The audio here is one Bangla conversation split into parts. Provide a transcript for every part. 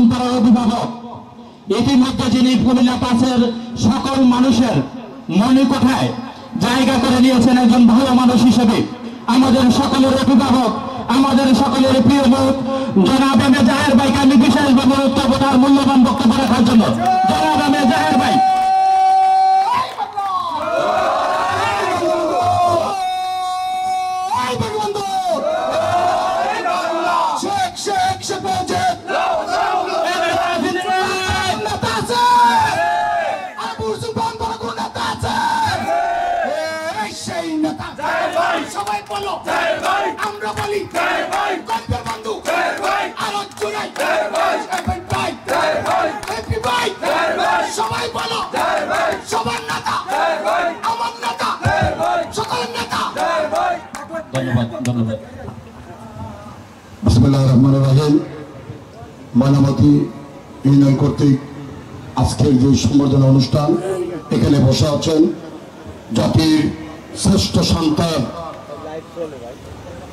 ব্রাহ্মণপাড়ার অভিভাবক, ইতিমধ্যে যিনি কুমিল্লা পাঁচের সকল মানুষের মনিকোঠায় জায়গা করে নিয়েছেন একজন ভালো মানুষ হিসেবে, আমাদের সকলের অভিভাবক, আমাদের সকলের প্রিয় মুখ জনাব এম এ জাহের ভাইকে আমি বিশেষভাবে বক্তব্য তার মূল্যবান বক্তব্য রাখার জন্য। জনাব এম এ জাহের ভাই। সবাই বলো আমরা বলি গল্পের বন্ধু আরো জোরে সবাই বলো সবার নেতা আমার নেতা সকলের নেতা। ধন্যবাদ ধন্যবাদ। বিসমিল্লাহির রহমানির রহিম। ময়নামতি ইউনিয়ন কর্তৃক আজকের যে সম্বর্ধনা অনুষ্ঠান, এখানে বসে আছেন জাতির শ্রেষ্ঠ সন্তান,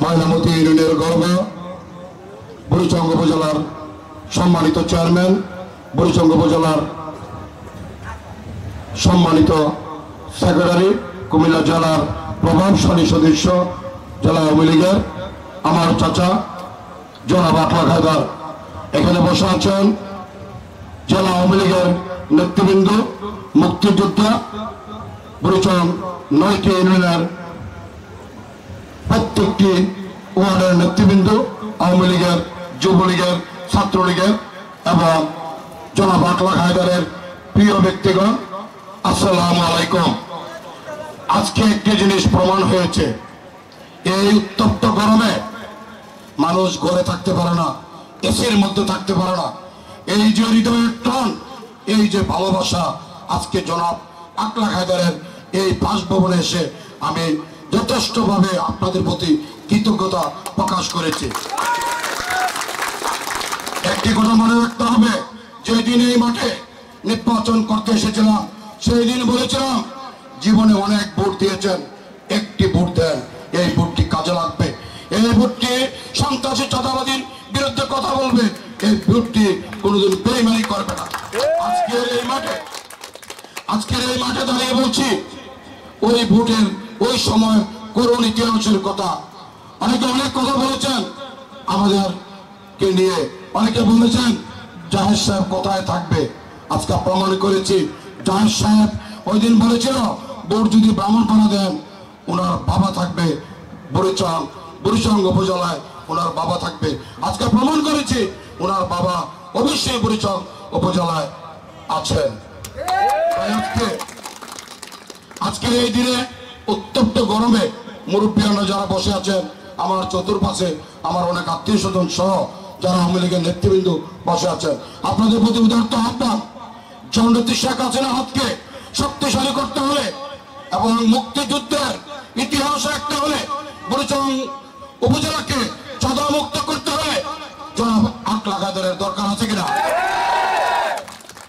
ময়নামতি ইউনিয়নের গর্ব, বুড়িচং উপজেলার সম্মানিত চেয়ারম্যান, বুড়িচং উপজেলার সম্মানিত সেক্রেটারি, কুমিল্লা জেলার প্রভাবশালী সদস্য, জেলা আওয়ামী লীগের আমার চাচা জনাব আকলাক হায়দার। এখানে বসে আছেন জেলা আওয়ামী লীগের নেতৃবৃন্দ, মুক্তিযোদ্ধা, বুড়িচং 9টি ইউনিয়নের প্রত্যেকটি ওয়ার্ডের নেতৃবৃন্দ, আওয়ামী লীগের, যুবলীগের, ছাত্রলীগের এবং জনাব আকলাক হায়দারের প্রিয় ব্যক্তিগণ, আসসালামু আলাইকুম। আজকে একটি জিনিস প্রমাণ হয়েছে, এই উত্তপ্ত গরমে মানুষ ঘরে থাকতে পারে না, এসির মধ্যে থাকতে পারে না। এই যে হৃদয়ের টান, এই যে ভালোবাসা, আজকে জনাব আকলাক হায়দারের এই বাসভবনে এসে আমি যথেষ্টভাবে আপনাদের প্রতি কৃতজ্ঞতা প্রকাশ করেছি। একটি কথা মনে রাখতে হবে, যেদিন এই মাঠে নির্বাচন করতে এসেছিলাম সেই দিন বলেছিলাম জীবনে অনেক ভোট দিয়েছেন, একটি ভোট দেন, এই ভোটটি কাজে লাগবে, এই ভোটটি সন্ত্রাসী চাঁদাবাদীর বিরুদ্ধে কথা বলবে, এই ভোটটি কোনোদিন বেইমানি করবে না। আজকের এই মাঠে দাঁড়িয়ে বলছি, ওই ভোটের ওই সময় করুণ ইতিহাসের কথা। অনেকে অনেক কথা বলেছেন আমাদেরকে নিয়ে, অনেকে বলেছেন জাহের সাহেব কোথায় থাকবে। আজকে প্রমাণ করেছি জাহের সাহেব ওই দিন বলেছিল ভোট যদি ব্রাহ্মণপাড়া দেন ওনার বাবা থাকবে বুড়িচং উপজেলায়, ওনার বাবা থাকবে। আজকে প্রমাণ করেছি ওনার বাবা অবশ্যই বুড়িচং উপজেলায় আছেন। আজকের এই দিনে উত্তপ্ত গরমে মুরব্বীরা যারা বসে আছেন, আমার চতুর্পাশে আমার অনেক আত্মীয় স্বজন সহ যারা আওয়ামী লীগের নেতৃবৃন্দ বসে আছেন, আপনাদের প্রতি উদারত আহ্বান, জননেত্রী শেখ হাসিনার হাতকে শক্তিশালী করতে হলে এবং মুক্তিযুদ্ধের ইতিহাস রাখতে হলে, বুড়িচং উপজেলাকে চাঁদা মুক্ত করতে হলে জনাব আকলাক হায়দারের দরকার আছে কিনা?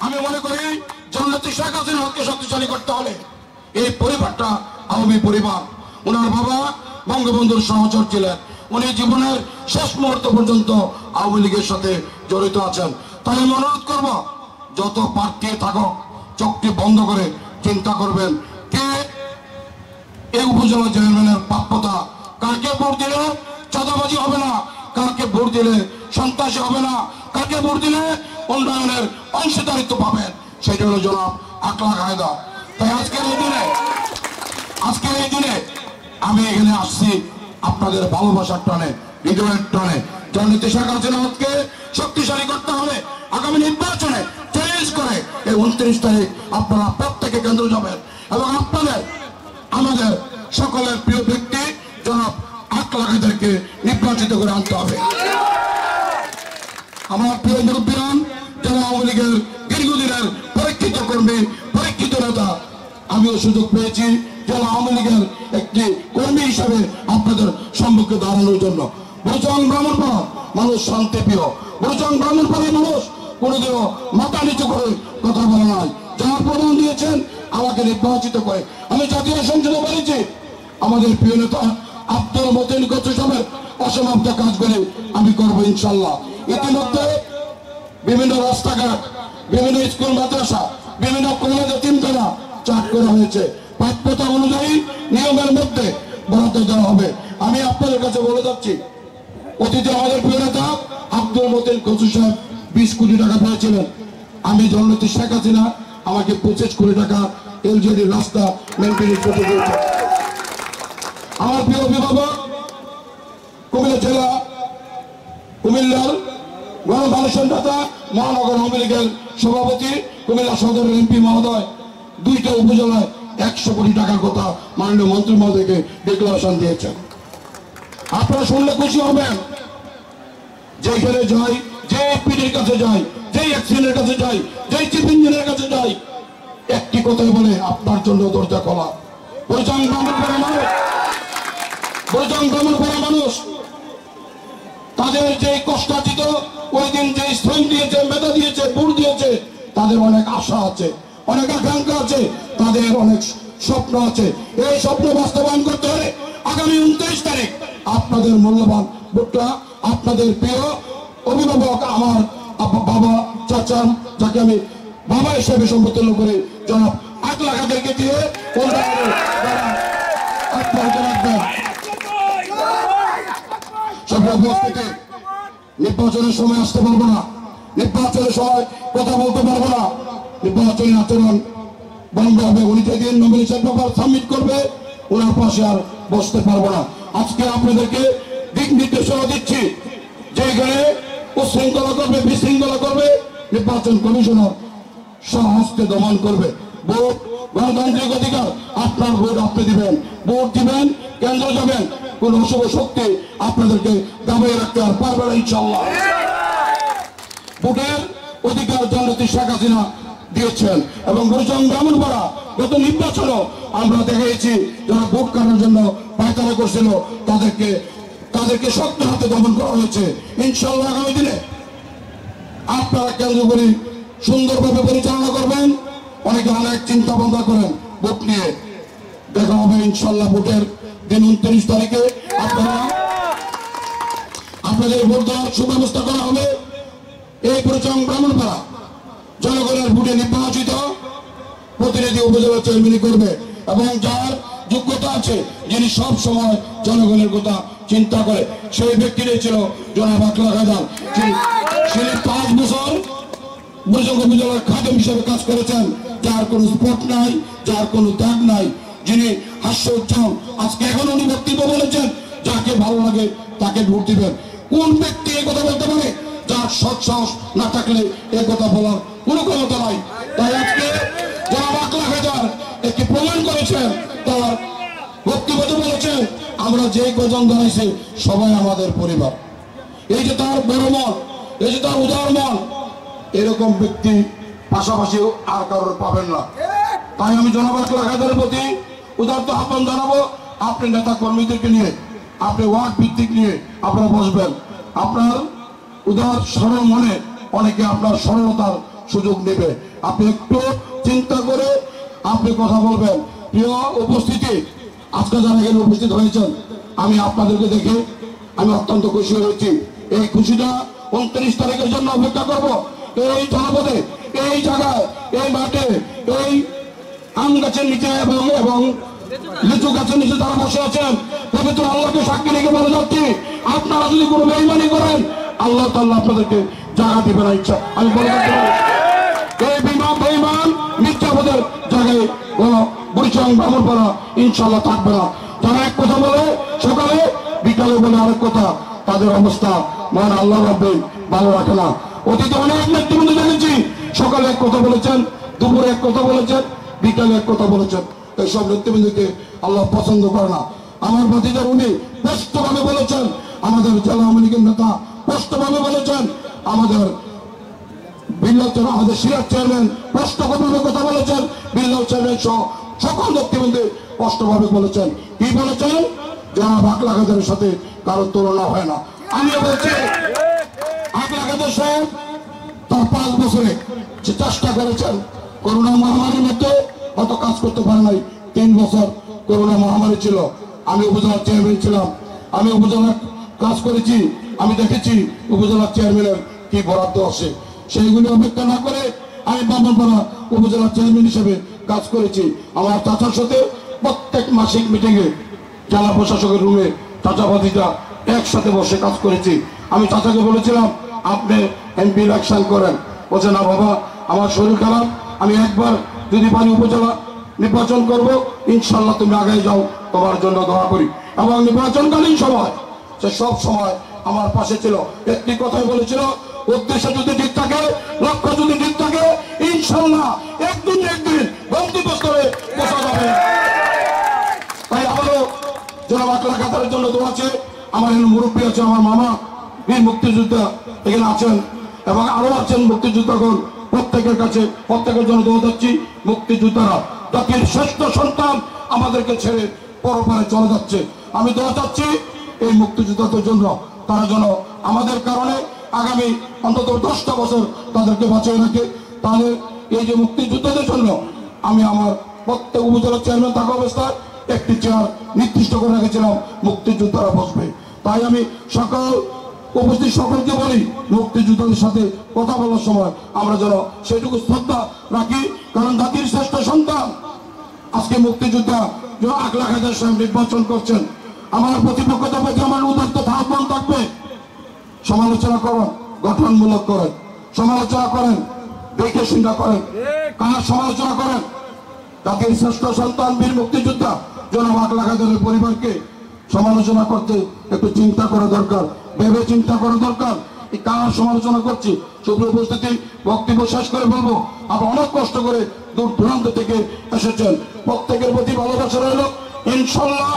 আমি মনে করি জননেত্রী শেখ হাসিনার হাতকে শক্তিশালী করতে হলে এই পরিবারটা আওয়ামী পরিবার, ওনার বাবা বঙ্গবন্ধুর সহচর ছিলেন, উনি জীবনের শেষ মুহূর্ত পর্যন্ত আওয়ামী লীগের সাথে জড়িত আছেন। তাই আমি অনুরোধ করবো যত প্রার্থী থাকুক চোখটি বন্ধ করে চিন্তা করবেন কে এই উপজেলা চেয়ারম্যানের প্রাপ্যতা, কাকে ভোট দিলে চাঁদাবাজি হবে না, কাকে ভোট দিলে সন্ত্রাসী হবে না, কাকে ভোট দিলে উন্নয়নের অংশীদারিত্ব পাবেন, সেটা হলো জনাব আকলাক হায়দার। তাই আজকের এই দিনে আমি এখানে আসছি আপনাদের ভালোবাসার টানে, হৃদয়ের টানে। জননেত্রী শেখ হাসিনাকে শক্তিশালী করতে হবে। আগামী নির্বাচনে চ্যালেঞ্জ করে এই 29 তারিখ আপনারা প্রত্যেকে কেন্দ্র যাবেন এবং আপনাদের আমাদের সকলের প্রিয় ব্যক্তি জনাব আকলাক হায়দারকে নির্বাচিত করে আনতে হবে। আমার প্রিয় মুরব্বীরান, যারা আওয়ামী লীগের দীর্ঘদিনের পরীক্ষিত কর্মী, পরীক্ষিত নেতা, আমিও সুযোগ পেয়েছি জেলা আওয়ামী লীগের একটি কর্মী হিসাবে আপনাদের সম্মুখে দাঁড়ানোর জন্য। বুড়িচং ব্রাহ্মণপাড়া মানুষ শান্তিপ্রিয়, বুড়িচং ব্রাহ্মণপাড়ার মানুষ কোনোদিনও মাথা নিচু করে কথা বলে নাই। যারা প্রমাণ দিয়েছেন আমাকে নির্বাচিত করে, আমি জাতীয় সংসদে বলেছি আমাদের প্রিয় নেতা আব্দুল মতিন কচু সাহেবের অসমাপ্ত কাজগুলি আমি করবো ইনশাল্লাহ। ইতিমধ্যে বিভিন্ন রাস্তাঘাট, বিভিন্ন স্কুল মাদ্রাসা, বিভিন্ন কলেজে তিনতলা চার্ট করা হয়েছে। প্রাপ্যতা অনুযায়ী নিয়মের মধ্যে বরাদ্দ দেওয়া হবে। আমি আপনাদের কাছে বলে যাচ্ছি, অতীতে আমাদের প্রিয় নেতা আব্দুল মতিন কচু সাহেব 20 কোটি টাকা পেয়েছিলেন। আমি জননেত্রী শেখ হাসিনা আমাকে 25 কোটি টাকা এলজেডি রাস্তা মেনটেন করতে দিয়েছে। আমার প্রিয় অভিভাবক কুমিল্লা জেলা কুমিল্লার গণমানুষের নেতা মহানগর আওয়ামী লীগের সভাপতি কুমিল্লা সদরের এমপি মহোদয় 2টা উপজেলায় 100 কোটি টাকার কথা মাননীয় মন্ত্রী মহোদয়কে ডিক্লারেশন দিয়েছেন। আপনারা শুনলে খুশি হবেন। যেখানে যাই, যে এমপির কাছে যাই, যে এক্সিলের কাছে যাই, যে চিফ ইঞ্জিনিয়ারের কাছে যাই, একটি কথাই বলে আপনার জন্য দরজা খোলা। বরিশাল গ্রামের পড়া মানুষ তাদের যে কষ্টার্জিত ওই দিন যে শ্রম দিয়েছে, মেধা দিয়েছে, ভোট দিয়েছে, তাদের অনেক আশা আছে, অনেক আকাঙ্ক্ষা আছে, তাদের অনেক স্বপ্ন আছে। এই স্বপ্ন বাস্তবায়ন করতে হলে আগামী 29 তারিখ আপনাদের মূল্যবান ভোটটা আপনাদের প্রিয় অভিভাবক আমার বাবা চাচা, যাকে আমি বাবা হিসেবে সমতুল্য করে জনাব আকলা কাদেরকে দিয়ে নির্বাচনের সময় আসতে পারবো না, নির্বাচনের সময় কথা বলতে পারবো না, নির্বাচনী আচরণ বন্ধ হবে। উনি যেদিন নমিনেশন পেপার সাবমিট করবে ওনার পাশে আর বসতে পারবো না। আজকে আপনাদেরকে দিক নির্দেশনা দিচ্ছি, যেখানে উশৃঙ্খলা করবে, বিশৃঙ্খলা করবে, নির্বাচন কমিশনার সহস্তে দমন করবে। ভোট গণতান্ত্রিক অধিকার, আপনার ভোট আপনি দিবেন, ভোট দিবেন, কেন্দ্র যাবেন, কোন অশুভ শক্তি আপনাদেরকে দাবিয়ে রাখতে আর পারবে না ইনশাআল্লাহ। ভোটের অধিকার জননেত্রী শেখ হাসিনা দিয়েছেন এবং বরিশাল ব্রাহ্মণপাড়া গত নির্বাচনও আমরা দেখেছি যারা ভোট কাটার জন্য পায়তারা করছিল তাদেরকে শক্ত হাতে দমন করা হয়েছে। ইনশাআল্লাহ আগামী দিনে আপনারা কেন্দ্র করে সুন্দরভাবে পরিচালনা করবেন। অনেকে অনেক চিন্তা ভাবনা করেন ভোট নিয়ে, দেখা হবে ইনশাআল্লাহ ভোটের দিন 29 তারিখে আপনাদের ভোট দেওয়ার সুব্যবস্থা করা হবে। এই বরিশাল ব্রাহ্মণপাড়া জনগণের ভোটে নির্বাচিত প্রতিনিধি উপজেলা চেয়ারম্যান করবে এবং যার যোগ্যতা আছে, যিনি সব সময় জনগণের কথা চিন্তা করে, সেই ব্যক্তিটাই ছিল জনাব আকলা কাদের। তিনি 5 বছর বরিশাল উপজেলার খাদেম হিসেবে কাজ করেছেন, যার কোনো স্পট নাই, যার কোনো দাগ নাই, যিনি হাস্যোজ্জ্বল। আজকে এখন উনি বক্তব্য বলেছেন, যাকে ভালো লাগে তাকে ভোট দিবেন। কোন ব্যক্তি এই কথা বলতে পারে যার সৎ সাহস না থাকলে এই কথা বলার কোনো ক্ষমতা নাই? তাই আজকে জনাব আকলা কাদের একটি প্রমাণ করেছেন, তার বক্তব্য বলেছেন আমরা যে কজন দাঁড়াইছি সবাই আমাদের পরিবার। এই যে তার বড় মন, এই যে তার উদার মন, এরকম ব্যক্তি পাশাপাশি আর কারোর পাবেন না। তাই আমি জনাব আকলা কাদেরের প্রতি উদারত আহ্বান জানাবো, আপনি নেতা কর্মীদেরকে নিয়ে, আপনি ওয়ার্ড ভিত্তিক নিয়ে আপনারা বসবেন। আপনার উদার সরল মনে অনেকে আপনার সরলতার সুযোগ নেবে, আপনি একটু চিন্তা করে আপনি কথা বলবেন। প্রিয় উপস্থিতি, আজকে যারা এখানে উপস্থিত হয়েছেন, আমি আপনাদেরকে দেখে আমি অত্যন্ত খুশি হয়েছি। এই খুশিটা 29 তারিখের জন্য অপেক্ষা করব। এই জনপদে, এই জায়গায়, এই মাঠে, এই আম গাছের নিচে এবং লিচু গাছের নিচে যারা বসে আছেন, পবিত্র আল্লাহকে সাক্ষী রেখে বলে যাচ্ছি, আপনারা যদি কোনো বেঈমানি করেন আল্লাহ তাআলা আপনাদেরকে জায়গা দিবে না। ইচ্ছা আমি বলে যাচ্ছি, এই বেঈমান মিথ্যাবাদের জায়গায় বরিশাল ব্রাহ্মণপাড়া ইনশাআল্লাহ থাকবে না। যারা এক কথা বলে সকালে, বিকালে বলে আরেক কথা, তাদের অবস্থা মহান আল্লাহ রাব্বুল ভালো রাখে না। অতীতে অনেক নেতৃবৃন্দ দেখেছি, সকালে এক কথা বলেছেন, দুপুরে এক কথা বলেছেন, বিকালে এক কথা বলেছেন। এইসব নেতৃবৃন্দকে আল্লাহ পছন্দ করে না। আমার ভাতিজার উনি স্পষ্টভাবে বলেছেন, আমাদের জেলা আওয়ামী লীগের নেতা স্পষ্টভাবে বলেছেন, আমাদের আমাদের সিরাজ চেয়ারম্যান স্পষ্টভাবে কথা বলেছেন, বিল্লাল চেয়ারম্যান সহ সকল নেতৃবৃন্দ স্পষ্টভাবে বলেছেন। কি বলেছেন? জনাব আকলা কাদেরের সাথে কারোর তুলনা হয় না। আমিও বলছি, আকলা কাদের সাহেব তার 5 বছরে যে চেষ্টা করেছেন, করোনা মহামারীর মধ্যে অত কাজ করতে পারে নাই। 3 বছর করোনা মহামারী ছিল, আমি উপজেলার চেয়ারম্যান ছিলাম, আমি উপজেলার কাজ করেছি, আমি দেখেছি উপজেলার চেয়ারম্যানের কি বরাদ্দ আছে। সেইগুলি অপেক্ষা না করে আমি ব্রাহ্মণপাড়া উপজেলা চেয়ারম্যান হিসেবে কাজ করেছি। আমার চাচার সাথে প্রত্যেক মাসিক মিটিংয়ে জেলা প্রশাসকের রুমে চাচা ভাতিজা একসাথে বসে কাজ করেছি। আমি চাচাকে বলেছিলাম আপনি এমপি ইলেকশন করেন, বলছে না বাবা আমার শরীর খারাপ, আমি একবার যদি পারি উপজেলা নির্বাচন করব, ইনশাল্লাহ তুমি আগে যাও, তোমার জন্য দোয়া করি। এবং নির্বাচনকালীন সময় সে সব সময় আমার পাশে ছিল। একটি কথাই বলেছিল, উদ্দেশ্য যদি ঠিক থাকে, লক্ষ্য যদি ঠিক থাকে, ইনশাল্লাহ একদিন গন্তব্যস্থলে পৌঁছা যাবে। তাই আবারও জনাব আকলা কাতারের জন্য দোয়া আছে। আমার এখানে মুরব্বী আছে, আমার মামা বীর মুক্তিযোদ্ধা এখানে আছেন এবং আরো আছেন মুক্তিযোদ্ধাগণ। প্রত্যেকের কাছে প্রত্যেকের জন্য দোয়া যাচ্ছি। মুক্তিযোদ্ধারা জাতির শ্রেষ্ঠ সন্তান আমাদেরকে ছেড়ে পরপারে চলে যাচ্ছে। আমি দোয়া চাচ্ছি এই মুক্তিযোদ্ধাদের জন্য, তারা যেন আমাদের কারণে আগামী অন্তত 10টা বছর তাদেরকে বাঁচিয়ে রাখে। তাহলে এই যে মুক্তিযোদ্ধাদের জন্য আমি আমার প্রত্যেক উপজেলা চেয়ারম্যান থাকা অবস্থায় একটি চেয়ার নির্দিষ্ট করে রেখেছিলাম, মুক্তিযোদ্ধারা বসবে। তাই আমি সকল উপস্থিত সকলকে বলি, মুক্তিযোদ্ধাদের সাথে কথা বলার সময় আমরা যেন সেটুকু শ্রদ্ধা রাখি, কারণ জাতির শ্রেষ্ঠ সন্তান আজকে মুক্তিযোদ্ধা যে আকলা কাতার সাহেব নির্বাচন করছেন। আমার প্রতিপক্ষতার প্রতি আমার উদাত্ত আহ্বান থাকবে, সমালোচনা করেন, গঠনমূলক করেন, সমালোচনা করেন, দেখে চিন্তা করেন, কার সমালোচনা করেন। জাতির শ্রেষ্ঠ সন্তান বীর মুক্তিযোদ্ধা জনাব আকলা কাতারের পরিবারকে সমালোচনা করতে একটু চিন্তা করা দরকার, ভেবে চিন্তা করা দরকার। এই কার সমালোচনা করছি, সুপ্রিয় উপস্থিতি, বক্তব্য শেষ করে বলবো, আপনি অনেক কষ্ট করে দূর দূরান্ত থেকে এসেছেন, প্রত্যেকের প্রতি ভালোবাসা রইল। ইনশাল্লাহ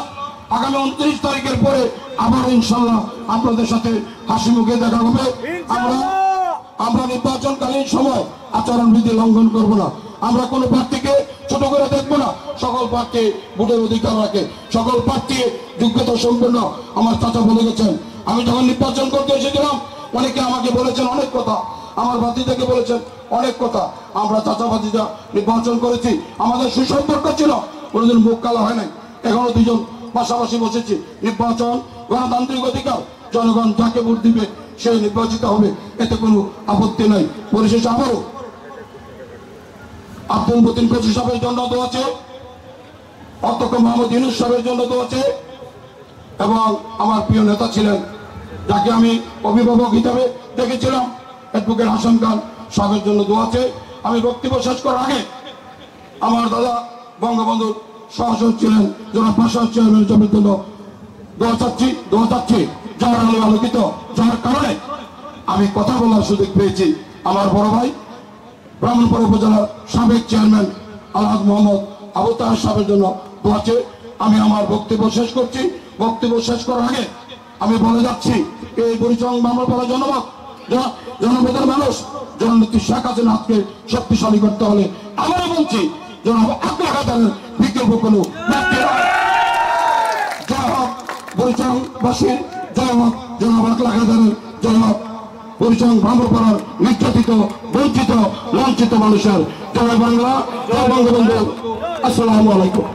আগামী 29 তারিখের পরে আবার ইনশাল্লাহ আপনাদের সাথে হাসি মুখে দেখা হবে। আমরা নির্বাচনকালীন সময় আচরণবিধি লঙ্ঘন করব না। আমরা কোনো প্রার্থীকে ছোট করে দেখবো না। সকল প্রার্থী ভোটের অধিকার রাখে, সকল প্রার্থী যোগ্যতা সম্পন্ন। আমার চাচা বলে গেছেন, আমি যখন নির্বাচন করতে এসেছিলাম অনেকে আমাকে বলেছেন অনেক কথা, আমার ভাতিজাকে বলেছেন অনেক কথা। আমরা চাচা ভাতিজা নির্বাচন করেছি, আমাদের সুসম্পর্ক ছিল, কোনোদিন মুখ কালা হয় নাই। এখনো দুজন পাশাপাশি বসেছি। নির্বাচন গণতান্ত্রিক অধিকার, জনগণ যাকে ভোট দিবে সে নির্বাচিত হবে, এতে কোনো আপত্তি নাই। পরিশেষে আবারও আব্দুল মতিন কচি সাহেবের জন্য দোয়া আছে, অধ্যক্ষ মোহাম্মদ ইউনূস সাহেবের জন্য দোয়া আছে, এবং আমার প্রিয় নেতা ছিলেন যাকে আমি অভিভাবক হিসাবে দেখেছিলাম অ্যাডভোকেট হাসান খান সাহেবের জন্য দোয়া আছে। আমি বক্তব্য শেষ করার আগে আমার দাদা বঙ্গবন্ধুর সহসচিব ছিলেন জনাব ভাষা চেয়ারম্যান সাহেবের জন্য দোয়া চাচ্ছি, যার আলো আলোকিত, যার কারণে আমি কথা বলার সুযোগ পেয়েছি। আমার বড় ভাই ব্রাহ্মণপাড়া উপজেলার সাবেক চেয়ারম্যান আলহাজ মোহাম্মদ আবু তাহের সাহেবের জন্য দোয়া আছে। আমি আমার বক্তব্য শেষ করছি। বক্তব্য শেষ করার আগে আমি বলে যাচ্ছি, এই বরিচং ব্রাহ্মণপাড়া জনপদের মানুষ জননেত্রী শেখ হাসিনাকে শক্তিশালী করতে হলে আমরা বলছি জনাব আকলা কাতারের বিকল্প কোনো ব্যক্তি নয়। জয় হোক বরিচংবাসীর, জয় হোক জনাব আকলা কাতারের, জয় হোক বরিচং ব্রাহ্মণপাড়ার নির্যাতিত, বঞ্চিত, লাঞ্ছিত মানুষের। জয় বাংলা, জয় বঙ্গবন্ধু। আসসালামু আলাইকুম।